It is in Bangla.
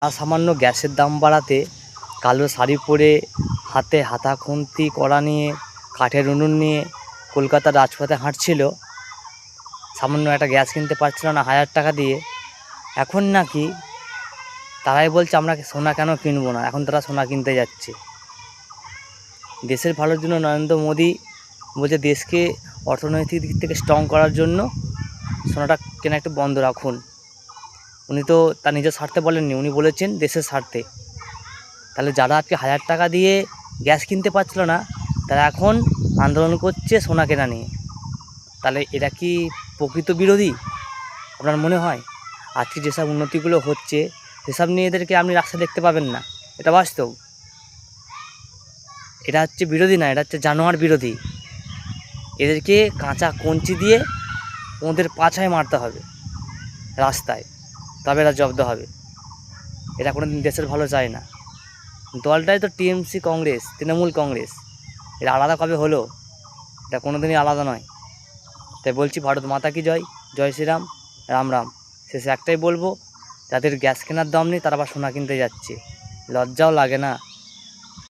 সামান্য গ্যাসের দাম বাড়াতে কালো শাড়ি পরে হাতে হাতা খুন্তি কড়া নিয়ে কাঠের উনুন নিয়ে কলকাতার রাজপথে হাঁটছিল, সামান্য একটা গ্যাস কিনতে পারছিল না 1000 টাকা দিয়ে। এখন নাকি তারাই বলছে আমরা সোনা কেন কিনবো না, এখন তারা সোনা কিনতে যাচ্ছে। দেশের ভালোর জন্য নরেন্দ্র মোদী বলছে দেশকে অর্থনৈতিক দিক থেকে স্ট্রং করার জন্য সোনাটা কেনা একটু বন্ধ রাখুন। উনি তো তার নিজের স্বার্থে বলেননি, উনি বলেছেন দেশের স্বার্থে। তাহলে যারা আজকে 1000 টাকা দিয়ে গ্যাস কিনতে পারছিল না, তারা এখন আন্দোলন করছে সোনা কেনা নিয়ে। তাহলে এরা কি প্রকৃত বিরোধী আপনার মনে হয়? আজকে যেসব উন্নতিগুলো হচ্ছে সেসব নিয়ে এদেরকে আপনি রাস্তা দেখতে পাবেন না, এটা বাস্তব। এটা হচ্ছে বিরোধী না, এটা হচ্ছে জানোয়ার বিরোধী। এদেরকে কাঁচা কঞ্চি দিয়ে ওদের পাছায় মারতে হবে রাস্তায়, তবে এরা জব্দ হবে। এটা কোনো দিন দেশের ভালো চায় না। দলটাই তো টিএমসি কংগ্রেস, তৃণমূল কংগ্রেস, এটা আলাদা কবে হলো? এটা কোনো দিনই আলাদা নয়। তাই বলছি ভারত মাতা কি জয়, জয় শ্রীরাম, রাম রাম। শেষে একটাই বলবো, যাদের গ্যাস কেনার দাম নেই তারা আবার সোনা কিনতে যাচ্ছে, লজ্জাও লাগে না?